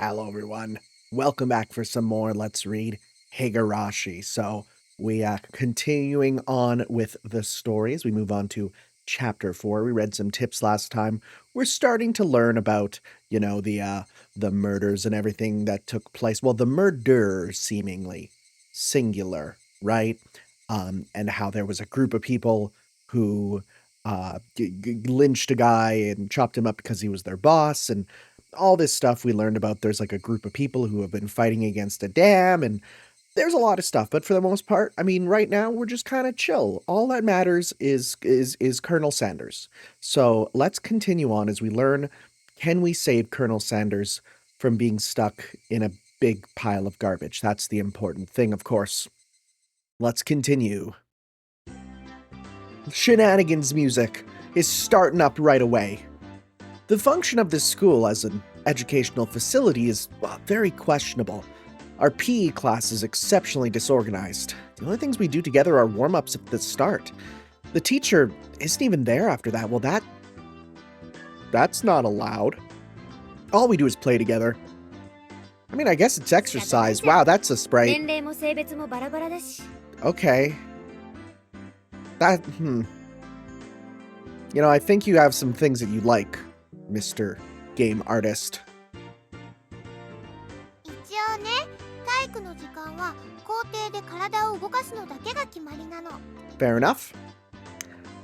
Hello, everyone. Welcome back for some more Let's Read Higurashi. So we continuing on with the story as we move on to chapter 4. We read some tips last time. We're starting to learn about, the murders and everything that took place. Well, the murder seemingly singular, right? And how there was a group of people who lynched a guy and chopped him up because he was their boss, and all this stuff we learned about. There's like a group of people who have been fighting against a dam, and there's a lot of stuff, but for the most part, I mean, right now we're just kind of chill. All that matters is Colonel Sanders. So let's continue on as we learn, can we save Colonel Sanders from being stuck in a big pile of garbage? That's the important thing, of course. Let's continue. Shenanigans music is starting up right away. The function of this school as an educational facility is very questionable. Our PE class is exceptionally disorganized. The only things we do together are warm-ups at the start. The teacher isn't even there after that. Well, that's not allowed. All we do is play together. I mean, I guess it's exercise. Wow, that's a sprite. Okay. I think you have some things that you like, Mr. Game Artist. Fair enough.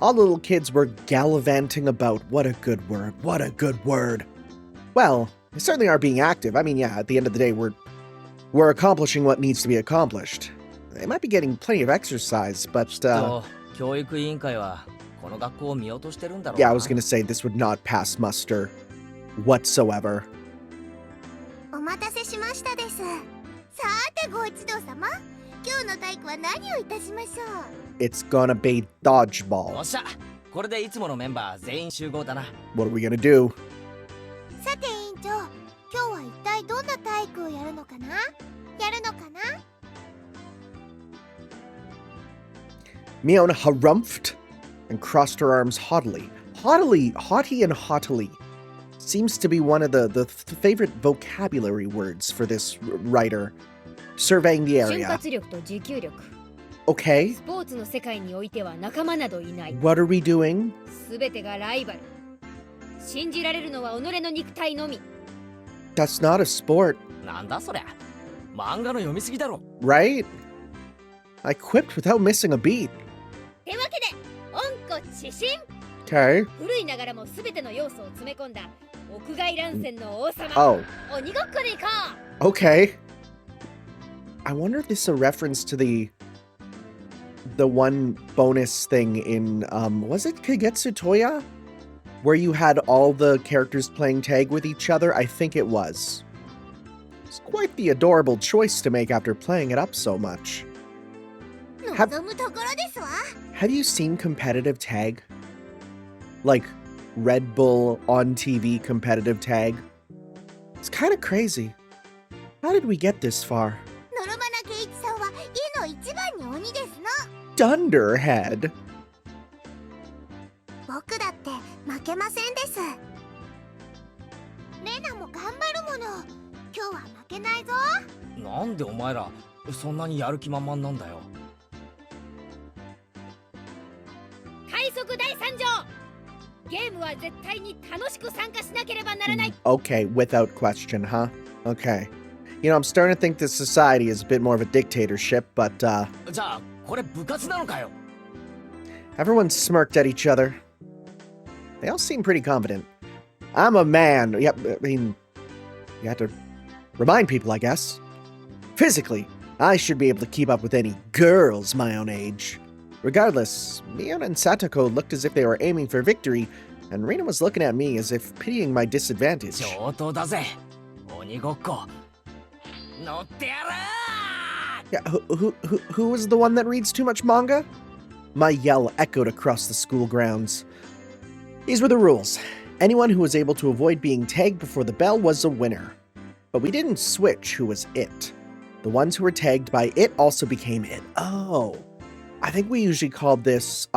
All the little kids were gallivanting about. What a good word. What a good word. Well, they certainly are being active. I mean, yeah, at the end of the day, we're accomplishing what needs to be accomplished. They might be getting plenty of exercise, but yeah, I was gonna say this would not pass muster whatsoever. It's gonna be dodgeball. What are we gonna do? Miona harumphed and crossed her arms haughtily. Haughty and haughtily seems to be one of the favorite vocabulary words for this writer. Surveying the area. Okay. What are we doing? That's not a sport. Right? I quipped without missing a beat. Okay. Oh. Okay. I wonder if this is a reference to the one bonus thing in, was it Kagetsu Toya? Where you had all the characters playing tag with each other? I think it was. It's quite the adorable choice to make after playing it up so much. Have you seen competitive tag? Like Red Bull on TV competitive tag? It's kind of crazy. How did we get this far? Dunderhead. Okay, without question, huh? Okay. I'm starting to think this society is a bit more of a dictatorship, but, everyone smirked at each other. They all seem pretty confident. I'm a man. Yep, I mean, you have to remind people, I guess. Physically, I should be able to keep up with any girls my own age. Regardless, Miona and Satoko looked as if they were aiming for victory, and Rina was looking at me as if pitying my disadvantage. Yeah, who was the one that reads too much manga? My yell echoed across the school grounds. These were the rules. Anyone who was able to avoid being tagged before the bell was a winner. But we didn't switch who was it. The ones who were tagged by it also became it. Oh. I think we usually called this,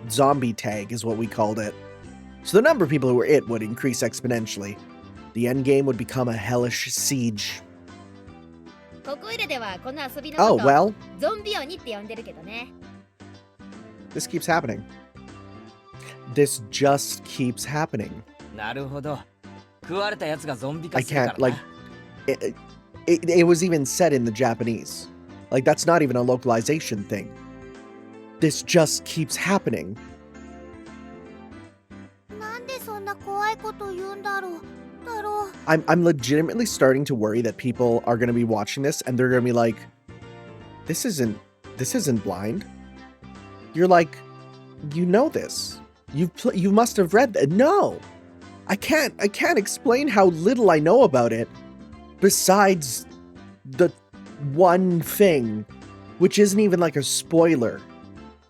zombie tag is what we called it. So the number of people who were it would increase exponentially. The endgame would become a hellish siege. ここいでではこの遊びの Oh, こと well, ゾンビ鬼って呼んでるけどね。 this keeps happening. This just keeps happening. なるほど。食われたやつがゾンビ化 I するから can't, な。 like, it was even said in the Japanese. Like, that's not even a localization thing. This just keeps happening. なんでそんな怖いこと言うんだろう。I'm legitimately starting to worry that people are going to be watching this and they're going to be like, this isn't blind. You're like, you know this. You must have read that. No. I can't explain how little I know about it besides the one thing, which isn't even like a spoiler,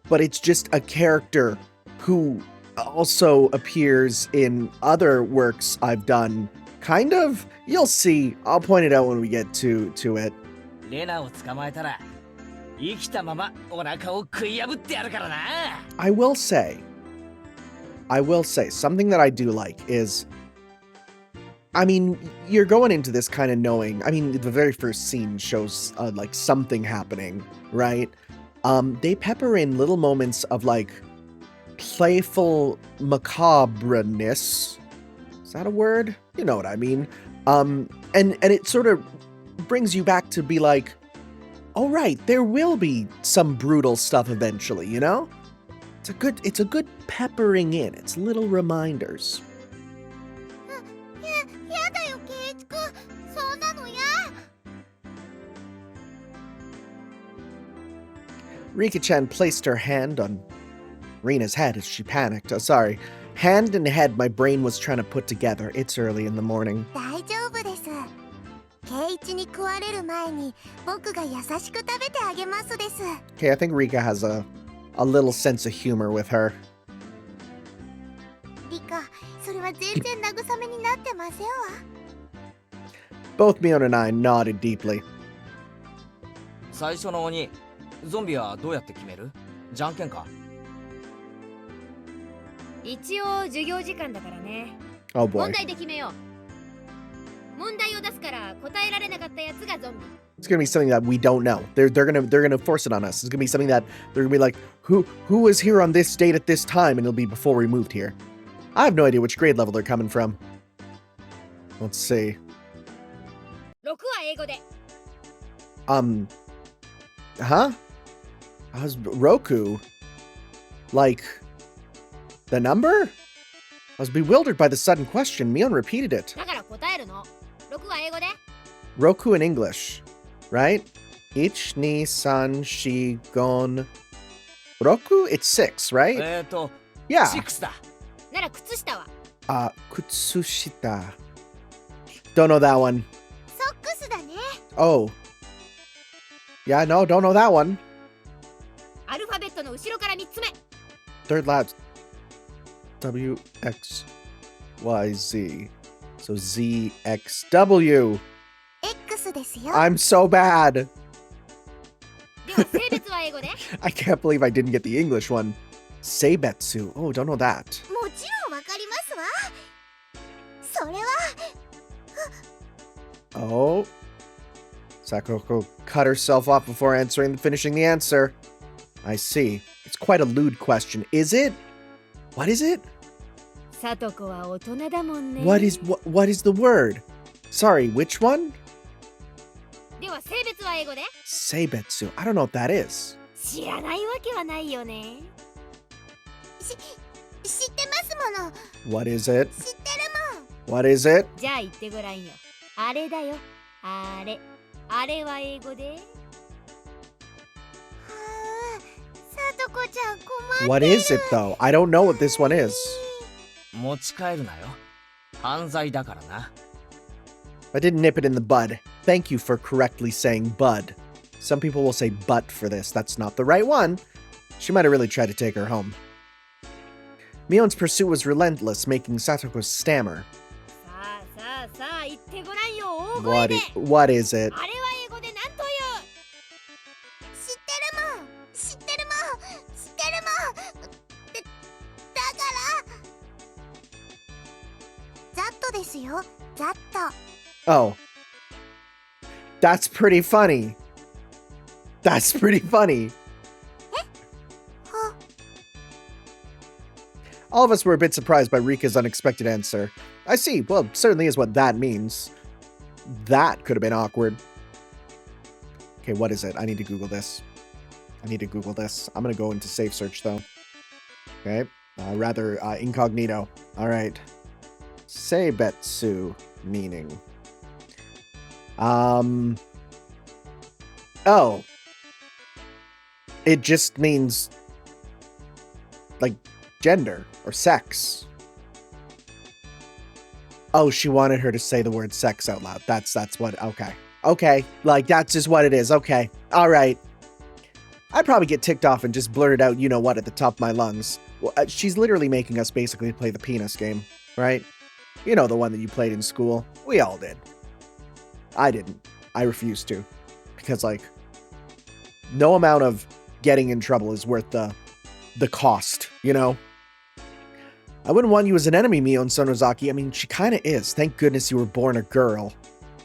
but it's just a character who also appears in other works I've done. Kind of. You'll see. I'll point it out when we get to it. レナを捕まえたら生きたままお腹を食い破ってやるからな。 I will say, something that I do like is, I mean, you're going into this kind of knowing, I mean, the very first scene shows like something happening, right? They pepper in little moments of like playful macabreness. Is that a word? You know what I mean. And it sort of brings you back to be like, oh right, there will be some brutal stuff eventually, you know? It's a good peppering in. It's little reminders. やだよ圭一くん。そんなのや。Rika-chan placed her hand on Rina's head as she panicked. Oh, sorry. Hand and head my brain was trying to put together. It's early in the morning. 大丈夫です。圭一に食われる前に僕が優しく食べてあげますです。 Okay, I think Rika has a little sense of humor with her. リカ、それは全然慰めになってませんわ。 Both Mion and I nodded deeply. 最初の鬼、ゾンビはどうやって決める？じゃんけんか。一応授業時間だからね。 Oh 問 boy. 題で決めよう。問題を出すから答えられなかったやつがゾンビ。 It's gonna be something that we don't know. They're gonna force it on us. It's gonna be something that they're gonna be like, who was here on this date at this time, and it'll be before we moved here. I have no idea which grade level they're coming from. Let's see. 6は英語で。 Huh? I was Roku. Like the number? I was bewildered by the sudden question. Mion repeated it. だから答えるの。6は英語で。 Roku in English, right? Ich, ni, san, shi, gon. Roku? It's 6, right? Yeah. 6だ。なら靴下は。Kutsushita. Don't know that one. ソックスだね。 Oh. Yeah, no, don't know that one. アルファベットの後ろから3つ目。 Third lab. W, X, Y, Z. So Z, X, W. X ですよ。 I'm so bad. では性別は英語で。 I can't believe I didn't get the English one. Seibetsu. Oh, don't know that. もちろんわかりますわ。それは Oh. Sakako cut herself off before finishing the answer. I see. It's quite a lewd question. Is it? What is it? さとこは大人だもんね。 What is the word? Sorry, which one? では性別は英語で。 Seibetsu. I don't know what that is. 知らないわけはないよね。知ってますもの。 What is it? 知ってるもん。 What is it? じゃあ言ってごらんよ。あれだよ。あれ。あれは英語で。はあ、さとこちゃん困ってる。 What is it though? I don't know what this one is. 持ち帰るなよ。犯罪だからな。I didn't nip it in the bud. Thank you for correctly saying bud. Some people will say butt for this. That's not the right one. She might have really tried to take her home. Mion's pursuit was relentless, making Satoko stammer. さあさあさあ言ってごらんよ。大声で。 What is it? あれは英語で何という。知ってるもん。知ってるもん。知ってるもん。だからザットですよ。ザット。Oh. That's pretty funny. That's pretty funny. Huh. All of us were a bit surprised by Rika's unexpected answer. I see. Well, certainly is what that means. That could have been awkward. Okay, what is it? I need to Google this. I'm going to go into safe search, though. Okay. Rather, incognito. All right. Seibetsu meaning. Oh. It just means, like, gender or sex. Oh, she wanted her to say the word sex out loud. That's what, okay. Okay, like, that's just what it is. Okay, all right. I'd probably get ticked off and just blurt it out, you know what, at the top of my lungs. Well, she's literally making us basically play the penis game, right? You know, the one that you played in school. We all did. I didn't. I refused to. Because, like, no amount of getting in trouble is worth the cost, you know? I wouldn't want you as an enemy, Mio and Sonozaki. I mean, she kinda is. Thank goodness you were born a girl.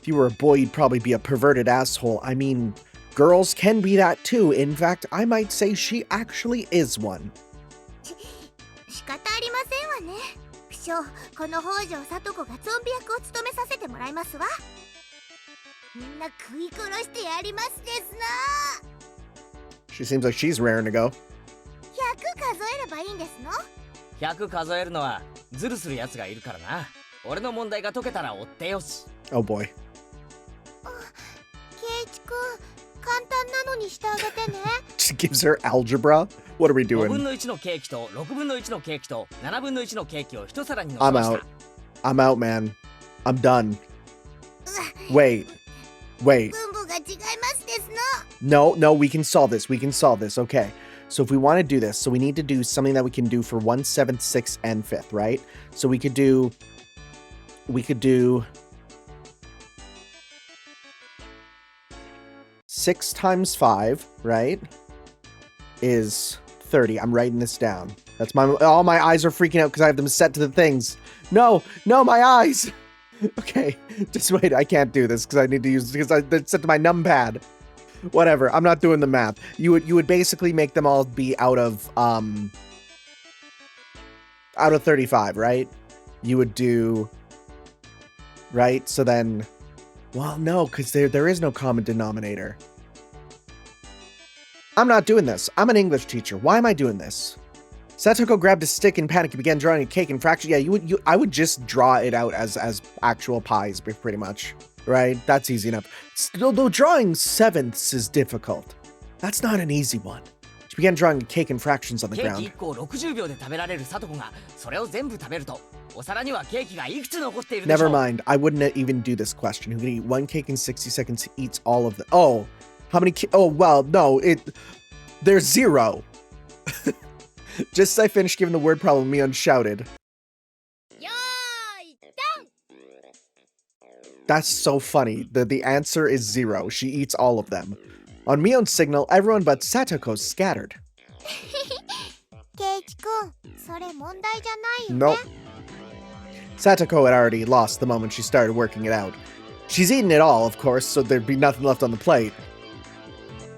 If you were a boy, you'd probably be a perverted asshole. I mean, girls can be that too. In fact, I might say she actually is one. 仕方ありませんわね。不詳、この北条聡子がゾンビ役を務めさせてもらいますわ。みんな食い殺してやりますですな。She seems like she's raring to go. 100数えればいいんですの100数えるのはズルするやつがいるからな。俺の問題が解けたら追ってよし。Oh boy. 圭一くん、簡単なのにしてあげてね。She gives her algebra? What are we 5分 doing? の1のケーキと6分の1のケーキと7分の1のケーキを一皿に乗せ I'm まし out. た。 I'm out, man. I'm done. Wait. Wait. 分母が違いますですの。No, we can solve this. We can solve this. Okay. So if we want to do this, so we need to do something that we can do for 1, 7th, 6th, and 5th, right? So we could do 6 times 5, right? Is 30. I'm writing this down. That's all my eyes are freaking out because I have them set to the things. No, my eyes. Okay, just wait. I can't do this because I need to use because it's set to my numpad. Whatever. I'm not doing the math. You would basically make them all be out of 35, right? You would do right. So then, well, no, because there is no common denominator. I'm not doing this. I'm an English teacher. Why am I doing this? Satoko grabbed a stick in panic and began drawing a cake in fractions. Yeah, I would just draw it out as actual pies, pretty much. Right? That's easy enough. Still, though drawing sevenths is difficult. That's not an easy one. She began drawing a cake in fractions on the ケーキ ground. 1個を60秒で食べられるサトコがそれを全部食べるとお皿にはケーキがいくつ残っているでしょ Never う。 mind. I wouldn't even do this question. Who can eat one cake in 60 seconds eats all of them? Oh, how many? Oh, well, no. There's 0. Just as I finished giving the word problem, Mion shouted. よーいドン That's so funny. The answer is 0. She eats all of them. On Mion's signal, everyone but Satoko scattered. 圭一くん、それ問題じゃないよね。 Nope. Satoko had already lost the moment she started working it out. She's eaten it all, of course, so there'd be nothing left on the plate.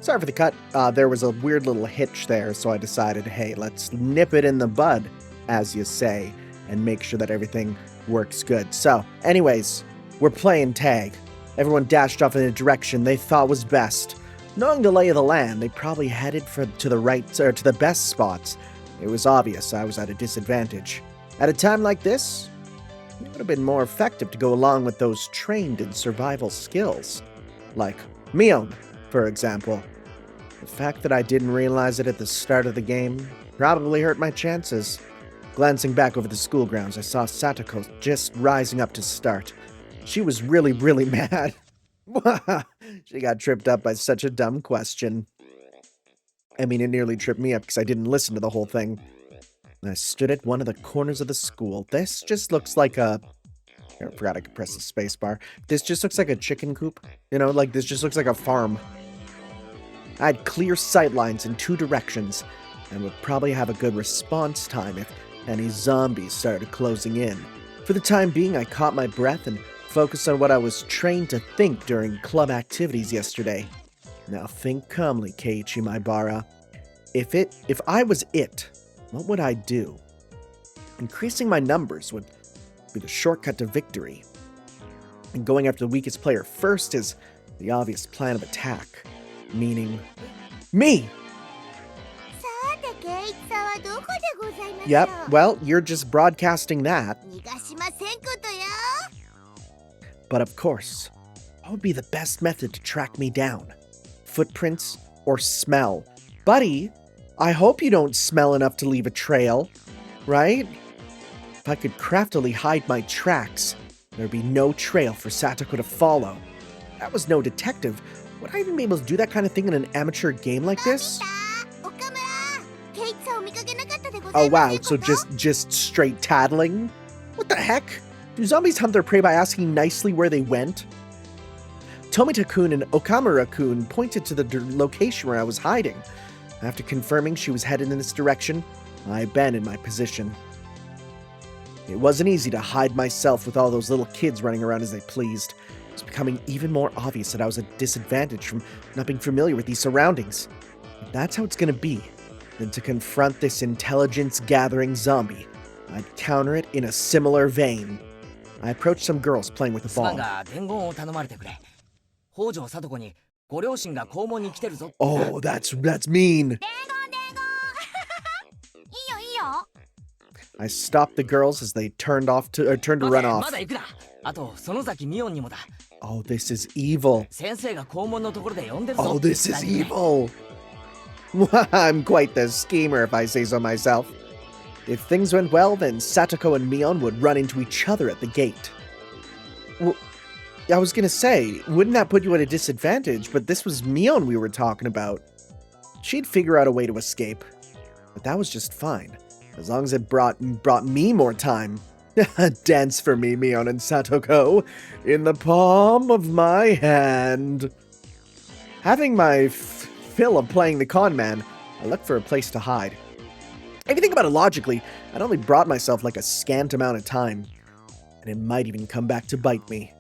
Sorry for the cut. There was a weird little hitch there, so I decided, hey, let's nip it in the bud, as you say, and make sure that everything works good. So, anyways, we're playing tag. Everyone dashed off in a direction they thought was best. Knowing the lay of the land, they probably headed to the right or to the best spots. It was obvious I was at a disadvantage. At a time like this, it would have been more effective to go along with those trained in survival skills. Like Mion, for example. The fact that I didn't realize it at the start of the game probably hurt my chances. Glancing back over the school grounds, I saw Satoko just rising up to start. She was really, really mad. She got tripped up by such a dumb question. I mean, it nearly tripped me up because I didn't listen to the whole thing. I stood at one of the corners of the school. This just looks like a... I forgot I could press the space bar. This just looks like a chicken coop. You know, like this just looks like a farm. I had clear sight lines in 2 directions and would probably have a good response time if any zombies started closing in. For the time being, I caught my breath and focus on what I was trained to think during club activities yesterday. Now think calmly, Keiichi Maibara. If I was it, what would I do? Increasing my numbers would be the shortcut to victory. And going after the weakest player first is the obvious plan of attack. Meaning, me! さてケイチさんはどこでございます Yep, well, you're just broadcasting that. 逃がしませんことよ But of course, what would be the best method to track me down? Footprints or smell? Buddy, I hope you don't smell enough to leave a trail, right? If I could craftily hide my tracks, there'd be no trail for Satoko to follow. If that was no detective. Would I even be able to do that kind of thing in an amateur game like this? 岡村ケイチさんを見かけなかったでござ Oh いま wow, せんこと so just straight tattling? What the heck? Do zombies hunt their prey by asking nicely where they went? Tomita-kun and Okamura-kun pointed to the location where I was hiding. After confirming she was headed in this direction, I abandoned my position. It wasn't easy to hide myself with all those little kids running around as they pleased. It was becoming even more obvious that I was at a disadvantage from not being familiar with these surroundings. If that's how it's gonna be, then to confront this intelligence-gathering zombie, I'd counter it in a similar vein. I approached some girls playing with a すまん ball. が伝言を頼まれてくれ。北条聡子にご両親が校門に来てるぞ。 Oh, that's mean. いいよいいよ I stopped the girls as they turned to run ま off. だ行くな。あと園崎美音にもだ。 Oh, this is evil. 先生が校門のところで呼んでるぞ。 Oh, this is evil. I'm quite the schemer if I say so myself. If things went well, then Satoko and Mion would run into each other at the gate. Well, I was gonna say, wouldn't that put you at a disadvantage? But this was Mion we were talking about. She'd figure out a way to escape. But that was just fine, as long as it brought me more time. Dance for me, Mion and Satoko, in the palm of my hand. Having my fill of playing the con man, I looked for a place to hide. If you think about it logically, I'd only brought myself like a scant amount of time, and it might even come back to bite me.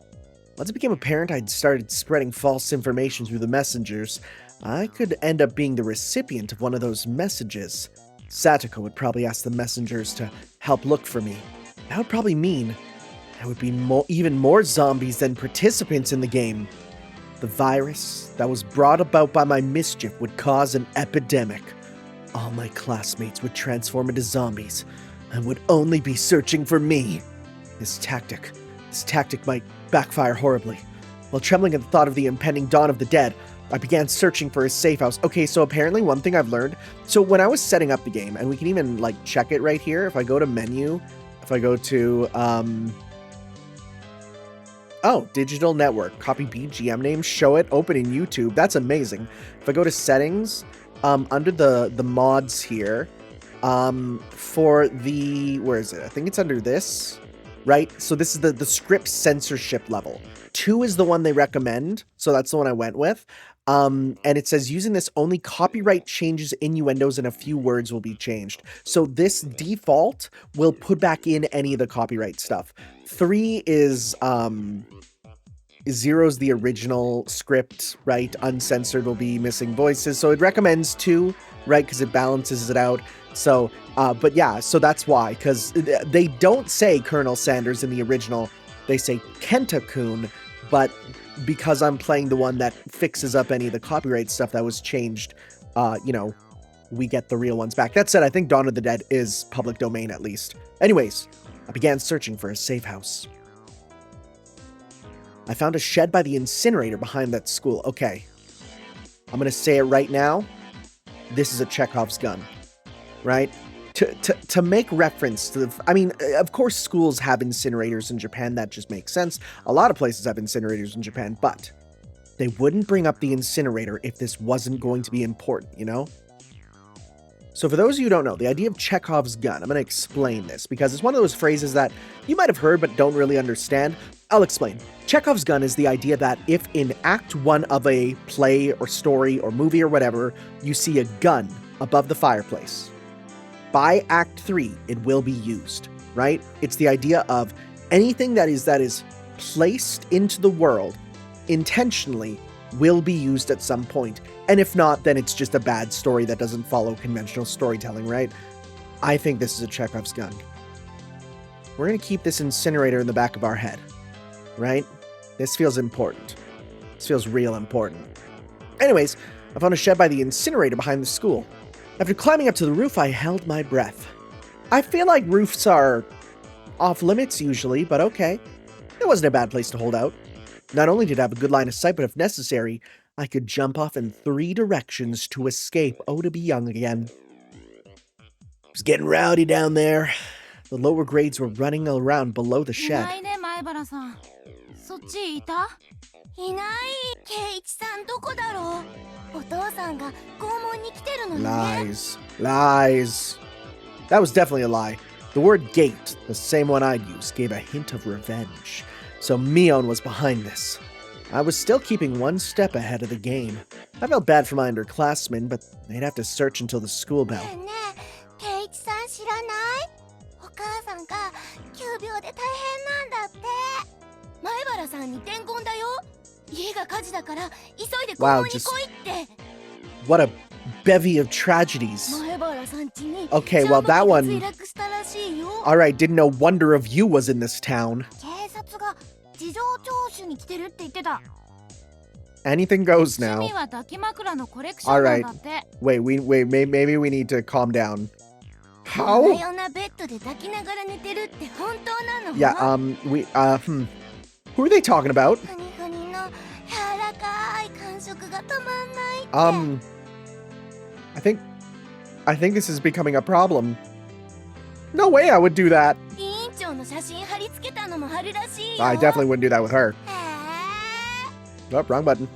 Once it became apparent I'd started spreading false information through the messengers, I could end up being the recipient of one of those messages. Satoko would probably ask the messengers to help look for me. That would probably mean there would be even more zombies than participants in the game. The virus that was brought about by my mischief would cause an epidemic. All my classmates would transform into zombies and would only be searching for me. This tactic might backfire horribly. While trembling at the thought of the impending dawn of the dead, I began searching for a safe house. Okay, so apparently one thing I've learned, so when I was setting up the game, and we can even like check it right here, if I go to menu, if I go to, digital network, copy BGM name, show it, open in YouTube, that's amazing. If I go to settings, under the mods here, for the, where is it? I think it's under this, right? So this is the script censorship level. 2 is the one they recommend, so that's the one I went with. And it says using this only copyright changes, innuendos, and a few words will be changed. So this default will put back in any of the copyright stuff. 3 is 0's the original script, right? Uncensored will be missing voices. So it recommends 2, right? Because it balances it out. So, but yeah, so that's why, because they don't say Colonel Sanders in the original. They say Kenta-kun, but because I'm playing the one that fixes up any of the copyright stuff that was changed, we get the real ones back. That said, I think Dawn of the Dead is public domain at least. Anyways, I began searching for a safe house. I found a shed by the incinerator behind that school. Okay. I'm going to say it right now. This is a Chekhov's gun, right? To make reference to of course schools have incinerators in Japan. That just makes sense. A lot of places have incinerators in Japan, but they wouldn't bring up the incinerator if this wasn't going to be important, you know? So for those of you who don't know, the idea of Chekhov's gun, I'm going to explain this because it's one of those phrases that you might have heard but don't really understand. I'll explain. Chekhov's gun is the idea that if in Act 1 of a play or story or movie or whatever, you see a gun above the fireplace, by Act 3, it will be used, right? It's the idea of anything that is placed into the world intentionally will be used at some point. And if not, then it's just a bad story that doesn't follow conventional storytelling, right? I think this is a Chekhov's gun. We're going to keep this incinerator in the back of our head, right? This feels important. This feels real important. Anyways, I found a shed by the incinerator behind the school. After climbing up to the roof, I held my breath. I feel like roofs are off limits usually, but okay. It wasn't a bad place to hold out. Not only did I have a good line of sight, but if necessary, I could jump off in 3 directions to escape. Oh, to be young again. It was getting rowdy down there. The lower grades were running around below the shed. そっちいた？いない。圭一さんどこだろう。お父さんが拷問に来てるのにね。 Lies. Lies. That was definitely a lie. The word gate, the same one I'd use, gave a hint of revenge. So Mion was behind this. I was still keeping 1 step ahead of the game. I felt bad for my underclassmen, but they'd have to search until the school bell. ねえ、圭一さん知らない？お母さんが急病で大変なんだって。前原さんに伝言だよ。家が火事だから急いで拷問に来いって。What a bevy of tragedies. Okay, well that one... Alright, didn't know Wonder of You was in this town. Anything goes now. Alright, wait, maybe we need to calm down. How? Yeah, who are they talking about? I think this is becoming a problem. No way I would do that. I definitely wouldn't do that with her. Oh, wrong button.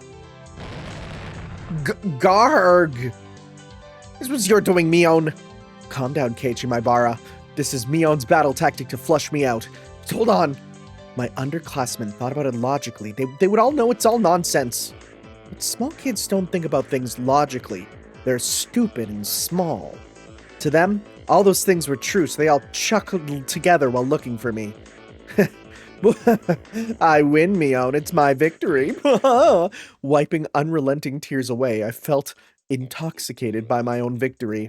Garg! This was your doing, Mion. Calm down, Keiichi Maibara. This is Mion's battle tactic to flush me out. Hold on. My underclassmen thought about it logically. They would all know it's all nonsense. But small kids don't think about things logically. They're stupid and small. To them, all those things were true, so they all chuckled together while looking for me. I win, Mion. It's my victory. Wiping unrelenting tears away, I felt intoxicated by my own victory.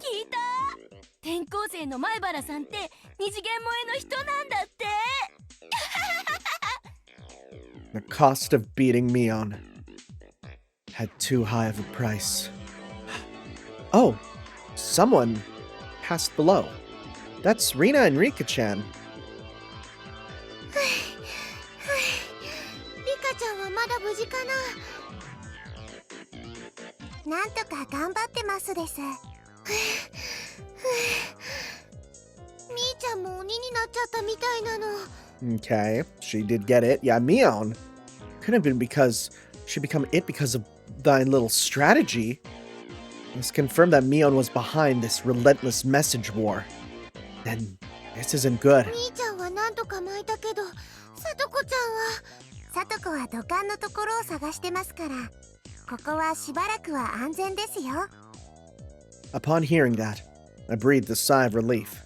The cost of beating Mion had too high of a price. Oh, someone passed below. That's Rina and Rika-chan. Rika-chan はまだ無事かな。なんとか頑張ってますです。みーちゃんも鬼になっちゃったみたいなの。Okay, she did get it. Yeah, Mion. Could have been because she become it because of thy little strategy. It's confirmed that Mion was behind this relentless message war. Then this isn't good. みーちゃんはなんとか巻いたけど、さとこちゃんは。さとこは土管のところを探してますから。ここはしばらくは安全ですよ。Upon hearing that, I breathed a sigh of relief.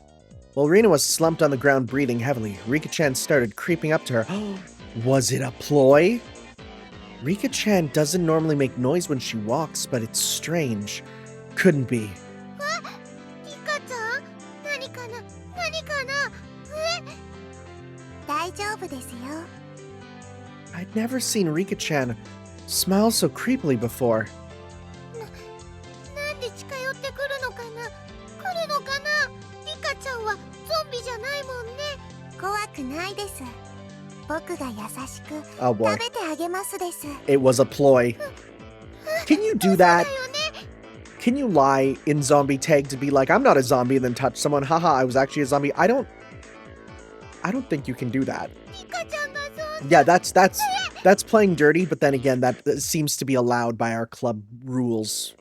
While Rina was slumped on the ground breathing heavily, Rika-chan started creeping up to her. Was it a ploy? Rika-chan doesn't normally make noise when she walks, but it's strange. Couldn't be. Rika-chan? 何かな? 大丈夫ですよ. I'd never seen Rika-chan smile so creepily before. なんで近寄ってくるのかな? 来るのかな? Rika-chan はゾンビじゃないもんね。怖くないです。僕が優しく Oh 食 boy. べてあげますです。 It was a ploy. Can you do that? Can you lie in zombie tag to be like, I'm not a zombie, and then touch someone? Haha, I was actually a zombie. I don't think you can do that. Yeah, that's playing dirty, but then again, that seems to be allowed by our club rules.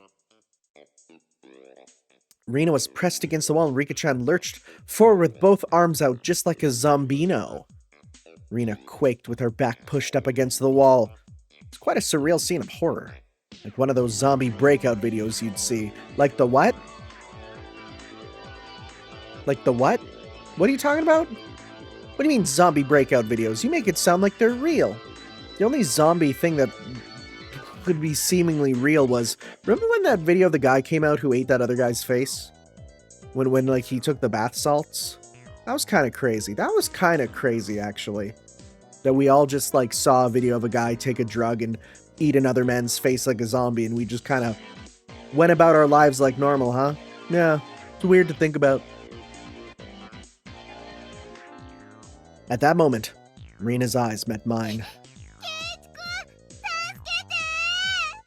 Rina was pressed against the wall, and Rika-chan lurched forward with both arms out, just like a zombino. Rina quaked with her back pushed up against the wall. It's quite a surreal scene of horror. Like one of those zombie breakout videos you'd see. Like the what? Like the what? What are you talking about? What do you mean zombie breakout videos? You make it sound like they're real. The only zombie thing that could be seemingly real was, remember when that video of the guy came out who ate that other guy's face? When like he took the bath salts? That was kind of crazy. That was kind of crazy, actually. That we all just like saw a video of a guy take a drug and eat another man's face like a zombie, and we just kind of went about our lives like normal, huh? Yeah, it's weird to think about. At that moment, Rina's eyes met mine.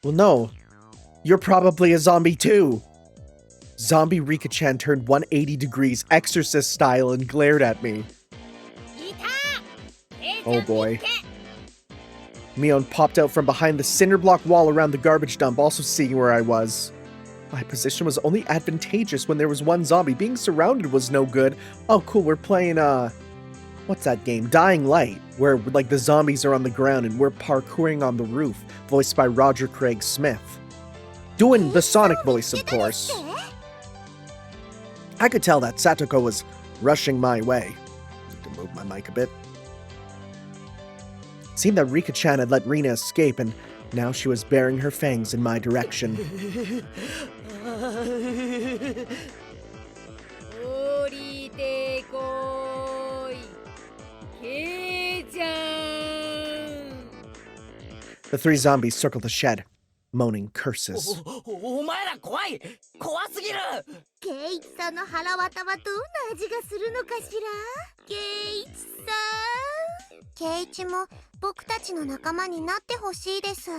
Well, no. You're probably a zombie too. Zombie Rika-chan turned 180 degrees exorcist style and glared at me. Oh boy. Mion popped out from behind the cinder block wall around the garbage dump, also seeing where I was. My position was only advantageous when there was one zombie. Being surrounded was no good. Oh cool, we're playing, what's that game? Dying Light, where like the zombies are on the ground and we're parkouring on the roof, voiced by Roger Craig Smith. Doing the Sonic voice, of course. I could tell that Satoko was rushing my way. Need to move my mic a bit. It seemed that Rika-chan had let Rina escape, and now she was baring her fangs in my direction. The three zombies circled the shed, moaning curses. お前ら怖い怖すぎるケイイチさんの腹渡はどんな味がするのかしら。ケイイチさん。ケイイチも僕たちの仲間になってほしいです。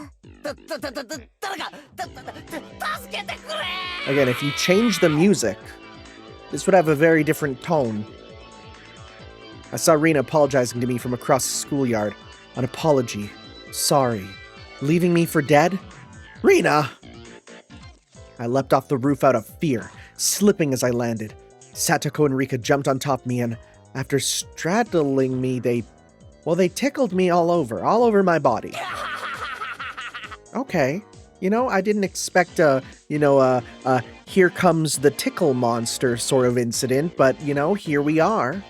誰か助けてくれ Again, if you change the music, this would have a very different tone. I saw Rina apologizing to me from across the schoolyard. An apology. Sorry. Leaving me for dead? Rina! I leapt off the roof out of fear, slipping as I landed. Satoko and Rika jumped on top of me, and after straddling me, they tickled me all over my body. Okay. You know, I didn't expect here comes the tickle monster sort of incident, but, you know, here we are.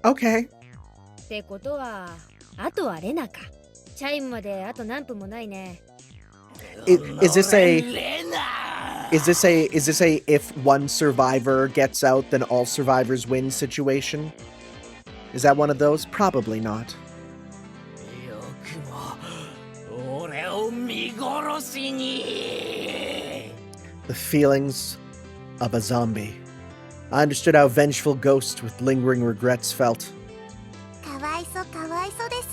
Okay. ってことは、あとはレナか。チャイムまであと何分もないね。Is this a if one survivor gets out then all survivors win situation? Is that one of those? Probably not. よくも俺を見殺しに The feelings of a zombie. I understood how vengeful ghosts with lingering regrets felt. かわいそうです。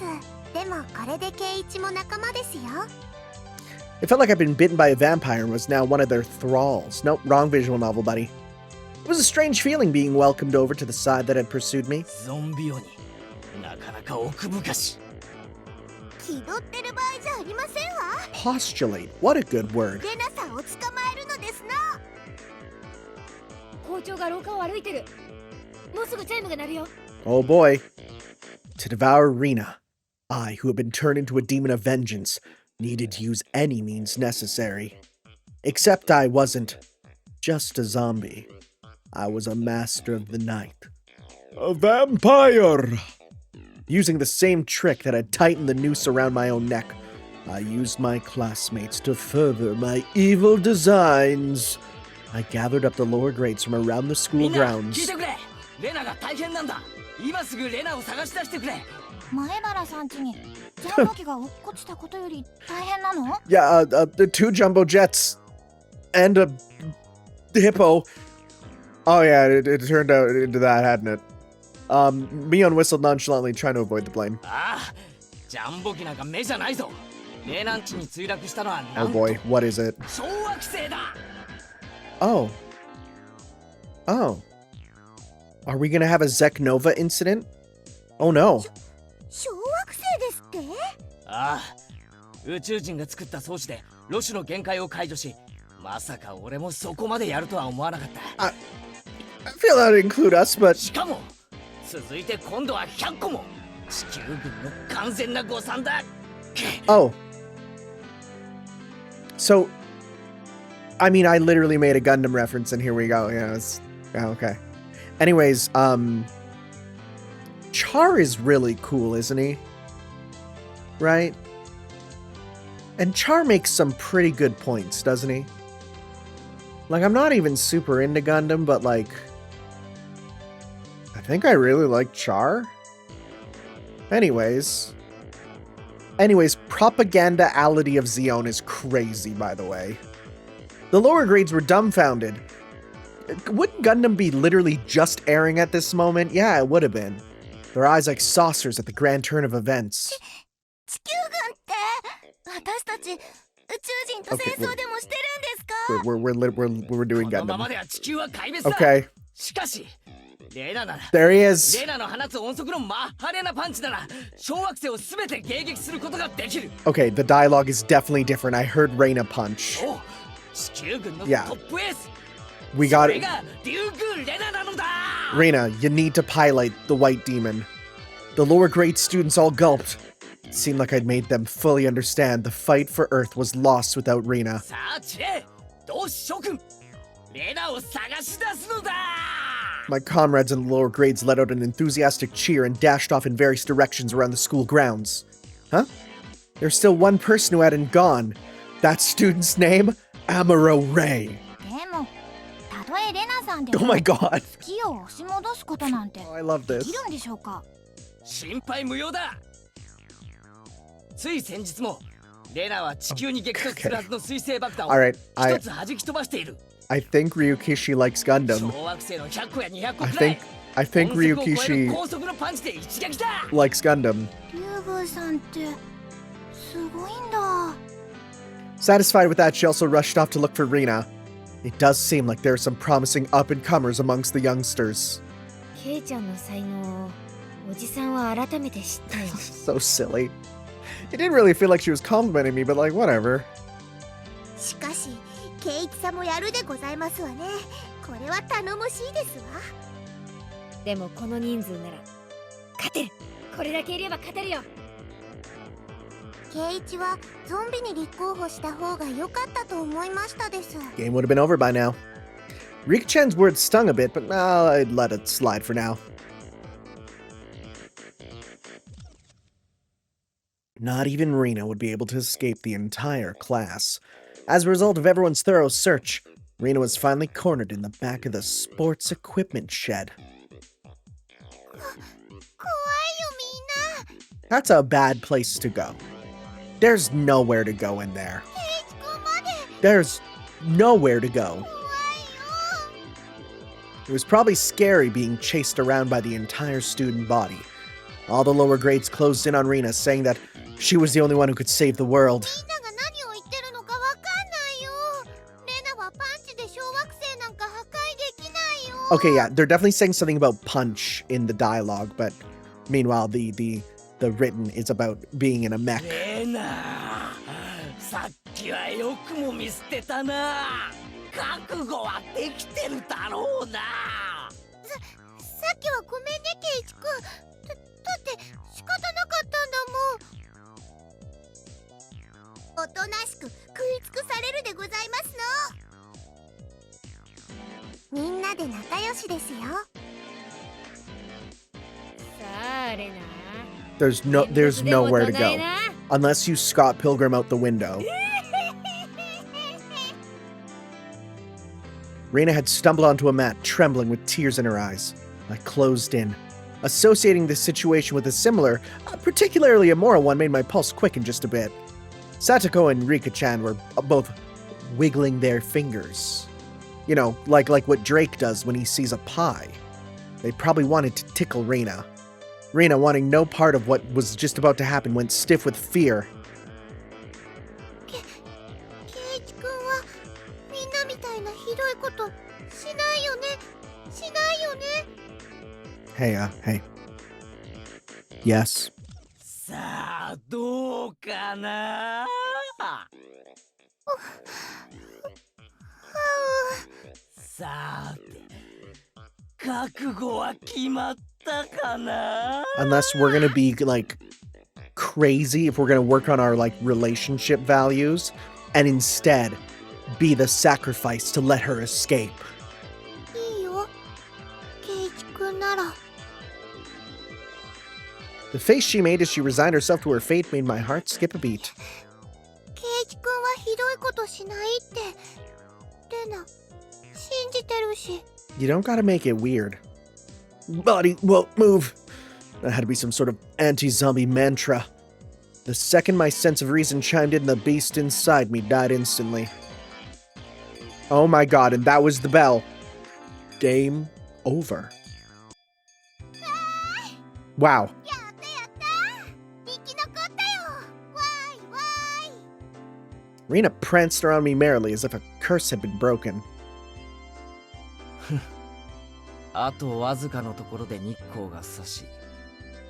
でもこれでケイイチも仲間ですよ。It felt like I'd been bitten by a vampire and was now one of their thralls. Nope, wrong visual novel, buddy. It was a strange feeling being welcomed over to the side that had pursued me. ゾンビ鬼なかなか奥深し気取ってる場合じゃありませんわ。 Postulate. What a good word. レナさんを捕まえるのですな。校長が廊下を歩いてる。もうすぐチャイムが鳴るよ。 Oh boy. To devour Rina, I, who had been turned into a demon of vengeance, needed to use any means necessary. Except I wasn't just a zombie. I was a master of the night. A vampire! Using the same trick that had tightened the noose around my own neck, I used my classmates to further my evil designs. I gathered up the lower grades from around the school みんな聞い grounds. てくれレナが大変なんだ今すぐレナを探し出してくれ前原さん家にジャンボ機が落っこちたことより大変なの？ Yeah, the two jumbo jets and a hippo. Oh yeah, it turned out into that, hadn't it? Mion whistled nonchalantly, trying to avoid the blame. ああジャンボ機なんか目じゃないぞレナン地に墜落したのはな Oh んと boy, what is it? 小惑星だ Oh. Are we gonna have a Zeknova incident? Oh no. 小惑星ですって？ああ宇宙人が作った装置でロシュの限界を解除しまさか俺もそこまでやるとは思わなかった I feel that would include us, but しかも続いて今度は100個も地球軍の完全な誤算だ oh. So I mean, I literally made a Gundam reference, and here we go. Yeah, okay. Anyways, Char is really cool, isn't he? Right? And Char makes some pretty good points, doesn't he? Like, I'm not even super into Gundam, but like, I think I really like Char. Anyways, propaganda-ality of Zeon is crazy, by the way. The lower grades were dumbfounded. Wouldn't Gundam be literally just airing at this moment? Yeah, it would have been. Their eyes like saucers at the grand turn of events. 地球軍って私たち宇宙人と戦争でもしてるんですか？ We're doing このまま Gundam. では地球は壊滅だ。 Okay, しかしレナなら there he is. レナの放つ音速のマッハレナパンチなら小惑星を全て迎撃することができる。 Okay, the dialogue is definitely different. I heard Reina punch. お、地球軍のト Yeah. ップエース。 We そ got れ it. が竜宮レナなのだ。 Reina, you need to pilot the White Demon. The lower grade students all gulped. It seemed like I'd made them fully understand the fight for Earth was lost without Reina. さあチレ、同志諸君、レナを探し出すのだ。 My comrades in the lower grades let out an enthusiastic cheer and dashed off in various directions around the school grounds. Huh? There's still one person who hadn't gone. That student's name? Amuro Ray. でもたとえレナさんで Oh も my god. 月を押し戻すことなんて Oh, I love で this. きるんでしょうか？心配無用だ。つい先日もレナは地球に激突するはずの水星爆弾を Alright, 一つ弾き飛ばしている。 I think Ryukishi likes Gundam. 小惑星の100個や200個 I くらい。 think 音速を超える Ryukishi 高速のパンチで一撃だ。 likes Gundam. 竜宮さんってすごいんだ。 Satisfied with that, she also rushed off to look for Rina. It does seem like there are some promising up-and-comers amongst the youngsters. ケイちゃんの才能をおじさんは改めて知ったよ。 So silly. It didn't really feel like she was complimenting me, but like, whatever. しかしケイチさんもやるでございますわね。これは頼もしいですわ。でもこの人数なら勝てる。これだけいれば勝てるよ。ケイチはゾンビに立候補した方が良かったと思いましたです。 Game would have been over by now. Rika-chan's words stung a bit, but I'd let it slide for now. Not even Rina would be able to escape the entire class. As a result of everyone's thorough search, Rina was finally cornered in the back of the sports equipment shed. 怖いよみんな。 That's a bad place to go. There's nowhere to go in there. ケイチ君まで There's nowhere to go. 怖いよ。 It was probably scary being chased around by the entire student body. All the lower grades closed in on Rina, saying that she was the only one who could save the world. みんなが何を言ってるのかわかんないよ。レナはパンチで小惑星なんか破壊できないよ。 Okay, yeah, they're definitely saying something about punch in the dialogue, but meanwhile, the written is about being in a mech. レナ、さっきはよくも見捨てたな。覚悟はできてるだろうな。さっきはごめんねケイチ君。だって仕方なかったんだもん。おとなしく食い尽くされるでございますの。みんなで仲良しですよ。さあレナ。There's nowhere to go. Unless you Scott Pilgrim out the window. Rena had stumbled onto a mat, trembling with tears in her eyes. I closed in. Associating this situation with a similar, particularly immoral one made my pulse quicken just a bit. Satoko and Rika-chan were both wiggling their fingers. You know, like what Drake does when he sees a pie. They probably wanted to tickle Rena. Rena, wanting no part of what was just about to happen, went stiff with fear. ケイチ君はみんなみたいなひどいことしないよね。しないよね。 Hey. Yes. さあどうかな。さて、覚悟は決まったかな。 Unless we're gonna be, like, crazy, if we're gonna work on our, like, relationship values, and instead be the sacrifice to let her escape. いいよ圭一くんなら The face she made as she resigned herself to her fate made my heart skip a beat. 圭一くんはひどいことしないってレナ信じてるし You don't gotta make it weird. Body won't move. That had to be some sort of anti-zombie mantra. The second my sense of reason chimed in, the beast inside me died instantly. Oh my god, and that was the bell. Game over. Wow. やったやった生き残ったよわーいわーい Rina pranced around me merrily as if a curse had been broken. あとわずかのところで日光が差し、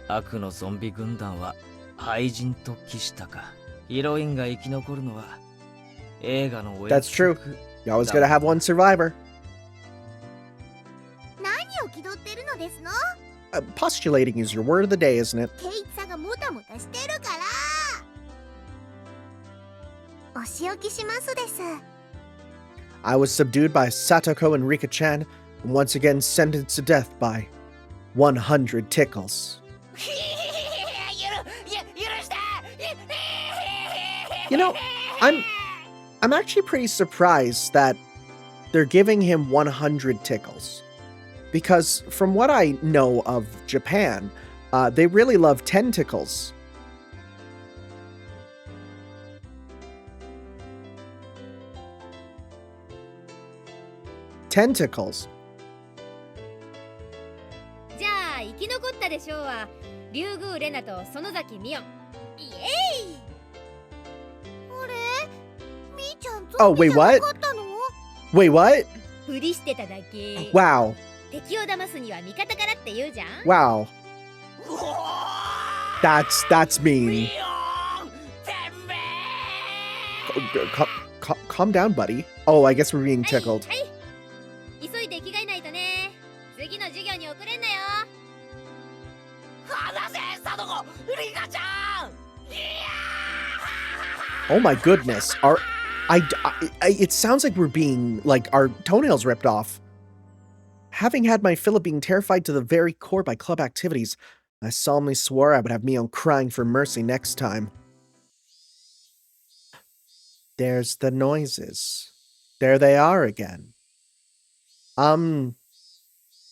悪のゾンビ軍団は廃人と帰したか。ヒロインが生き残るのは映画のお約 That's true. 束 You always gotta have one survivor. 何を気取ってるのですの Postulating is your word of the day, isn't it? ケイチさんがもたもたしてるからお仕置きしますです I was subdued by Satoko and Rika-chan, and once again sentenced to death by 100 tickles. You know, I'm actually pretty surprised that they're giving him 100 tickles. Because from what I know of Japan, they really love tentacles. Tentacles. じゃあ生き残ったでしょうは竜宮レナと園崎美音。イエイ。あれみーちゃん Oh, ゾンビ wait, じゃな what? かったの Wait, what? ふりしてただけ。 Wow. 敵を騙すには味方からって言うじゃん。 Wow. That's mean. Calm down, buddy. Oh, I guess we're being はい tickled. はい。急いで着替えないとね。次の授業に遅れんなよ。話せサトコリカちゃん Oh my goodness. It sounds like we're being, like, our toenails ripped off. Having had my fill of being terrified to the very core by club activities, I solemnly swore I would have Mion crying for mercy next time. There's the noises. There they are again.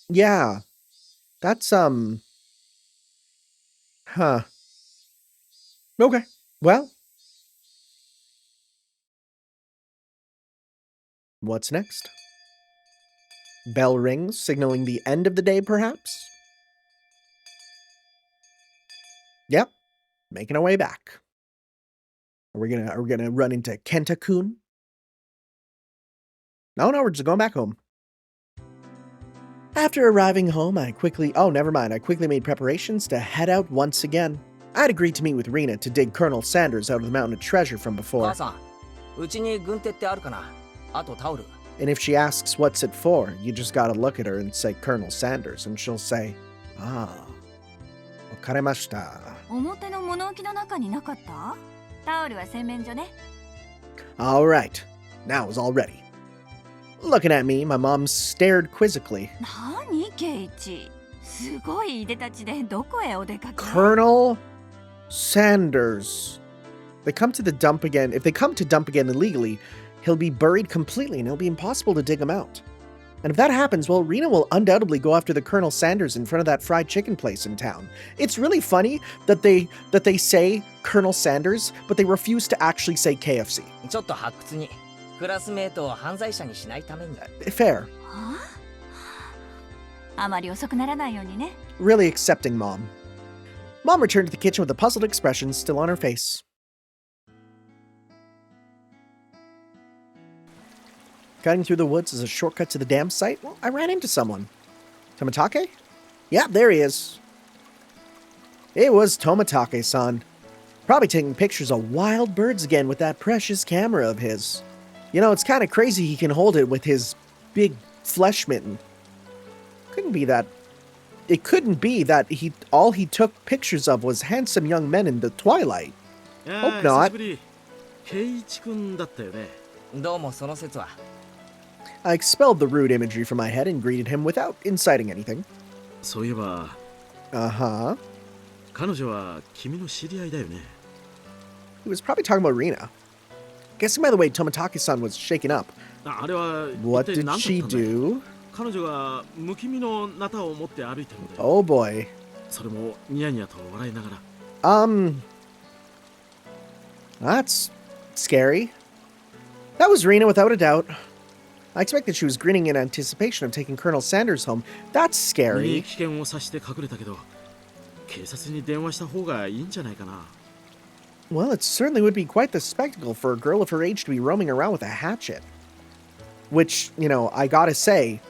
Yeah. That's, huh. Okay. Well. What's next? Bell rings, signaling the end of the day, perhaps? Yep. Making our way back. Are we gonna run into Kenta-kun? No, we're just going back home. After arriving home, I quickly made preparations to head out once again. I'd agreed to meet with Rina to dig Colonel Sanders out of the mountain of treasure from 母 before. さんうちに軍手ってあるかなあとタオル And if she asks what's it for, you just gotta look at her and say Colonel Sanders, and she'll say, Ah, wakaremashita. 表の物置の中になかった？タオルは洗面所ね。 All right, now it's all ready. Looking at me, my mom stared quizzically. 何ケイチ？すごいいでたちでどこへお出かけ？ Colonel Sanders. They come to the dump again. If they come to dump again illegally, he'll be buried completely and it'll be impossible to dig him out. And if that happens, well, Rina will undoubtedly go after the Colonel Sanders in front of that fried chicken place in town. It's really funny that they say Colonel Sanders, but they refuse to actually say KFC. ちょっと発掘にクラスメートを犯罪者にしないために Fair. はあ？あまり遅くならないようにね。 Really accepting mom. Mom returned to the kitchen with a puzzled expression still on her face. Cutting through the woods is a shortcut to the dam site. Well, I ran into someone. Tomatake? Yeah, there he is. It was Tomatake-san. Probably taking pictures of wild birds again with that precious camera of his. You know, it's kind of crazy he can hold it with his big flesh mitten. Couldn't be that... It couldn't be that all he took pictures of was handsome young men in the twilight. Hope not. ケイイチ君だったよね。どうもその説は。 I expelled the rude imagery from my head and greeted him without inciting anything. そういえば Uh-huh. 彼女は君の知り合いだよね。 He was probably talking about Rina. Guessing by the way Tomitaki-san was shaken up. あれは What 一体 did 何だった she んだよ。 do? 彼女が不気味のナタを持って歩いてるんだよ。 Oh boy. それもニヤニヤと笑いながら。 That's scary. That was Rina without a doubt. I expected she was grinning in anticipation of taking Colonel Sanders home. That's 身に scary. 危険を察して隠れたけど、警察に電話した方がいいんじゃないかな。 Well, it certainly would be quite the spectacle for a girl of her age to be roaming around with a hatchet. Which, you know, I gotta say,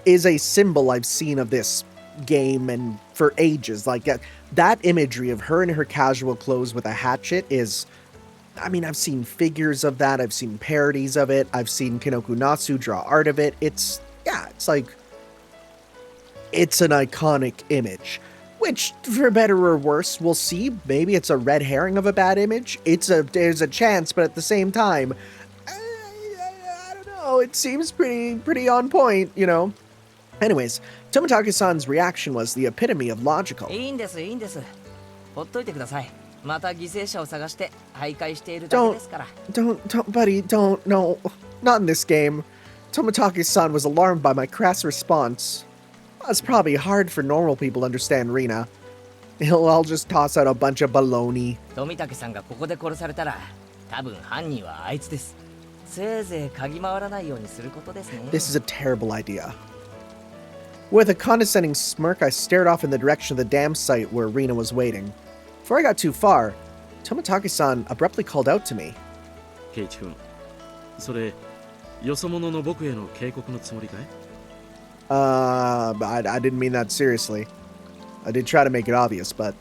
is a symbol I've seen of this game and for ages. Like, that imagery of her in her casual clothes with a hatchet is... I mean, I've seen figures of that, I've seen parodies of it, I've seen Kinoku Natsu draw art of it. It's like... It's an iconic image. Which, for better or worse, we'll see. Maybe it's a red herring of a bad image. There's a chance, but at the same time... I don't know, it seems pretty on point, you know? Anyways, Tomitaki-san's reaction was the epitome of logical. いいんです、いいんです。ほっといてください。また犠牲者を探して徘徊しているだけですから。 Don't, buddy, don't, no. Not in this game. Tomitaki-san was alarmed by my crass response. It's probably hard for normal people to understand Rina. I'll just toss out a bunch of baloney. 富武さんがここで殺されたら、多分犯人はあいつです。せいぜい嗅ぎ回らないようにすることですね。 This is a terrible idea. With a condescending smirk, I stared off in the direction of the dam site where Rina was waiting. Before I got too far, Tomitaki-san abruptly called out to me. ケイチ君、それよそ者の僕への警告のつもりかい？ I didn't mean that seriously. I did try to make it obvious, but...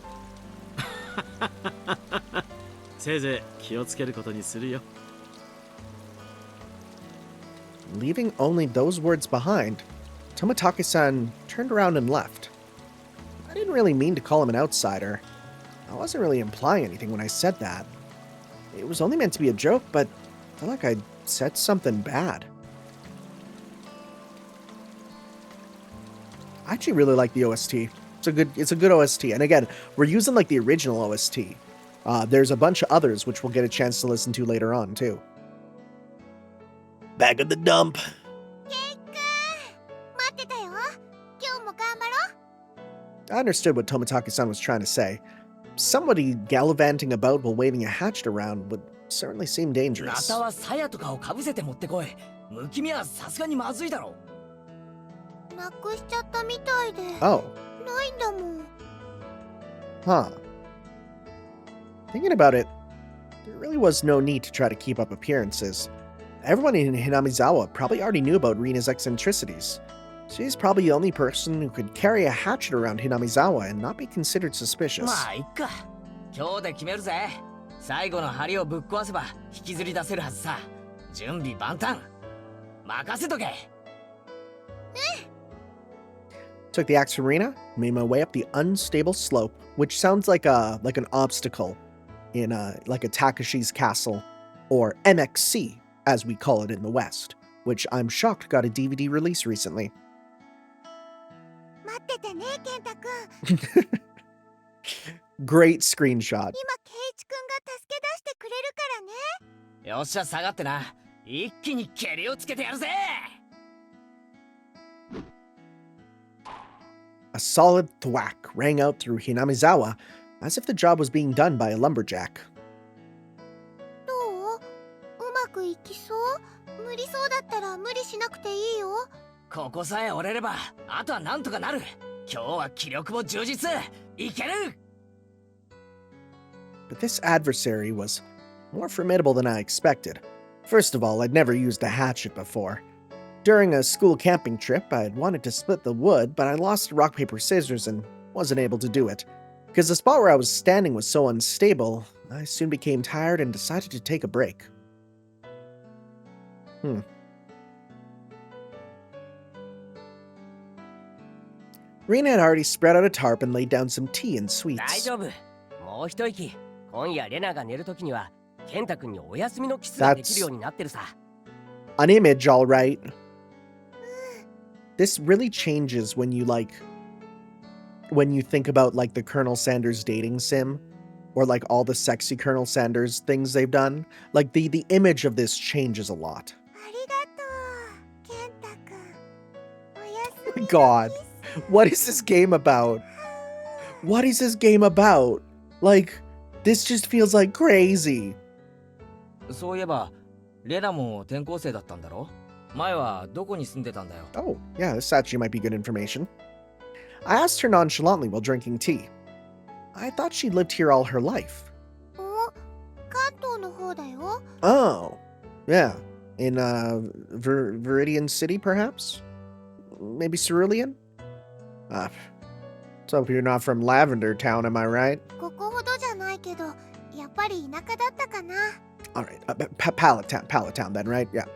せいぜい気をつけることにするよ。 Leaving only those words behind, Tomitaki-san turned around and left. I didn't really mean to call him an outsider. I wasn't really implying anything when I said that. It was only meant to be a joke, but I felt like I said something bad. I actually really like the OST. It's a good OST. And again, we're using like the original OST. There's a bunch of others which we'll get a chance to listen to later on too. Back at the dump. ケイくん待ってたよ。今日も頑張ろう。 I understood what Tomitaki-san was trying to say. Somebody gallivanting about while waving a hatchet around would certainly seem ナ dangerous. タは鞘とかをかぶせて持ってこい。無気味はさすがにまずいだろ。なくしちゃったみたいで。 Oh, ないんだもん。 huh. Thinking about it, there really was no need to try to keep up appearances. Everyone in Hinamizawa probably already knew about Rina's eccentricities. She's probably the only person who could carry a hatchet around Hinamizawa and not be considered suspicious. まあいっか。今日で決めるぜ。最後の針をぶっ壊せば引きずり出せるはずさ。準備万端。任せとけ。Took the axe from Rina, made my way up the unstable slope, which sounds like an obstacle in like a Takashi's castle, or MXC as we call it in the West, which I'm shocked got a DVD release recently. 待っててね、ケンタくん。 Great screenshot. 今ケイチくんが助け出してくれるからね。よっしゃ下がってな。一気に蹴りをつけてやるぜ。 A solid thwack rang out through Hinamizawa, as if the job was being done by a lumberjack. どう？うまくいきそう？無理そうだったら無理しなくていいよ。ここさえ折れれば、あとはなんとかなる。今日は気力も充実。いける。 But this adversary was more formidable than I expected. First of all, I'd never used a hatchet before. During a school camping trip, I had wanted to split the wood, but I lost rock, paper, scissors and wasn't able to do it. Because the spot where I was standing was so unstable, I soon became tired and decided to take a break. Rina had already spread out a tarp and laid down some tea and 大 sweets. 丈夫。もう一息。今夜レナが寝るときには、ケンタ君にお休みのキスができるようになってるさ。An image, all right. This really changes when you think about like the Colonel Sanders dating sim, or like all the sexy Colonel Sanders things they've done. Like the image of this changes a lot. ありがとう健太くんおやす Oh み my の god. キス What is this game about? What is this game about? Like, this just feels like crazy. そういえばレナも転校生だったんだろ。前はどこに住んでたんだよ。 Oh, yeah, this actually might be good information. I asked her nonchalantly while drinking tea. I thought she lived here all her life. お関東の方だよ Oh, yeah. In, Viridian City, perhaps? Maybe Cerulean? Let's hope you're not from Lavender Town, am I right? ここほどじゃないけどやっぱり田舎だったかな Alright, Pallet Town then, right? Yeah.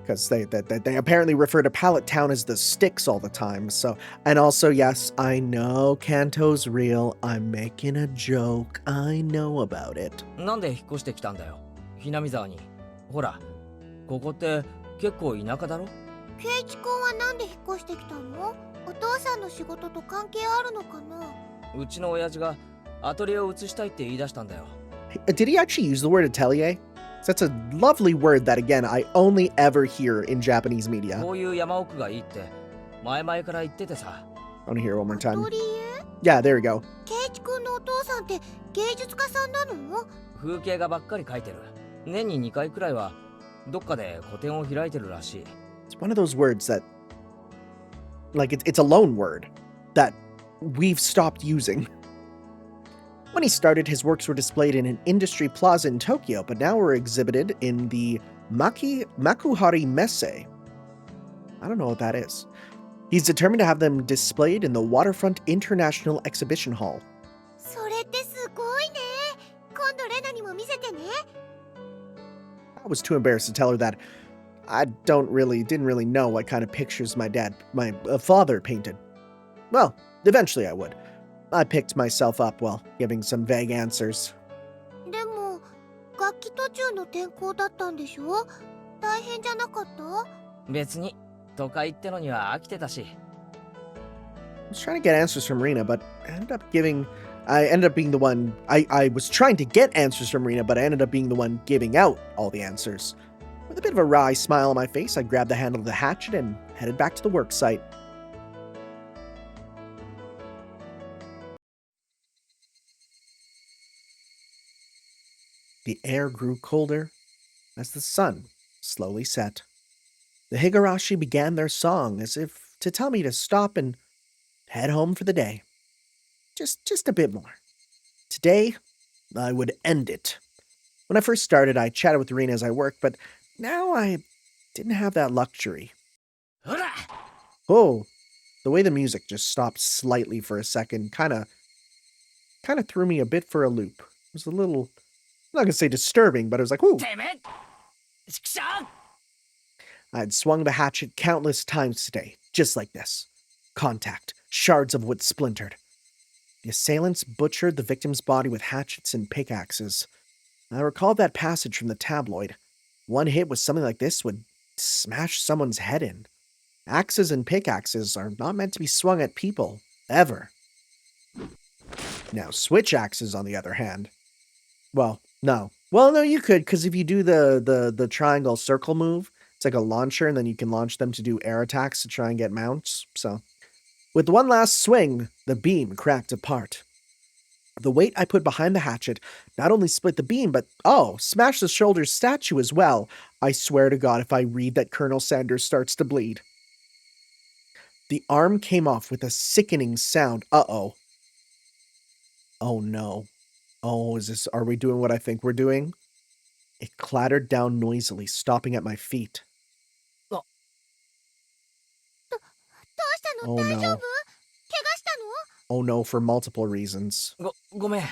Because they apparently refer to Pallet Town as the sticks all the time, so... And also, yes, I know Kanto's real. I'm making a joke. I know about it. なんで引っ越してきたんだよ。ひなみ沢に。ほら、ここって結構田舎だろ。ケイチ君はなんで引っ越してきたのお父さんの仕事と関係あるのかなうちの親父がアトリエを移したいって言い出したんだよ。Did he actually use the word atelier? That's a lovely word that, again, I only ever hear in Japanese media. こういう山奥がいいって前々から言っててさ。I want to hear it one more ア time. トリエ Yeah, there we go. ケイチ君のお父さんって芸術家さんなの風景画ばっかり描いてる。年に2回くらいはどっかで個展を開いてるらしい。 It's one of those words that, like, it's a loan word that we've stopped using. When he started, his works were displayed in an industry plaza in Tokyo, but now were exhibited in the Makuhari Messe. I don't know what that is. He's determined to have them displayed in the Waterfront International Exhibition Hall. それってすごいね今度レナにも見せてね I was too embarrassed to tell her that I didn't really know what kind of pictures my father painted. Well, eventually I would. I picked myself up while giving some vague answers. でも楽器途中の転校だったんでしょ大変じゃなかった別に都会ってのには飽きてたし。 I was trying to get answers from Rina, but I ended up being the one. I was trying to get answers from Rina, but I ended up being the one giving out all the answers. With a bit of a wry smile on my face, I grabbed the handle of the hatchet and headed back to the work site. The air grew colder as the sun slowly set. The Higurashi began their song as if to tell me to stop and head home for the day. Just a bit more. Today, I would end it. When I first started, I chatted with Rina as I worked, but now I didn't have that luxury. ほら Oh, the way the music just stopped slightly for a second kind of threw me a bit for a loop. It was a little, I'm not going to say disturbing, but it was like, ooh. てめえちくしょう I had swung the hatchet countless times today, just like this. Contact, shards of wood splintered. The assailants butchered the victim's body with hatchets and pickaxes. I recalled that passage from the tabloid. One hit with something like this would smash someone's head in. Axes and pickaxes are not meant to be swung at people, ever. Now, switch axes, on the other hand. Well, no. Well, no, you could, because if you do the triangle circle move, it's like a launcher, and then you can launch them to do air attacks to try and get mounts, so... With one last swing, the beam cracked apart. The weight I put behind the hatchet not only split the beam, but, smashed the shoulder's statue as well. I swear to God if I read that Colonel Sanders starts to bleed. The arm came off with a sickening sound. Uh-oh. Oh no. Oh, are we doing what I think we're doing? It clattered down noisily, stopping at my feet. どうしたの Oh 大丈夫 no. 怪我したの Oh no, for multiple reasons. ごめん。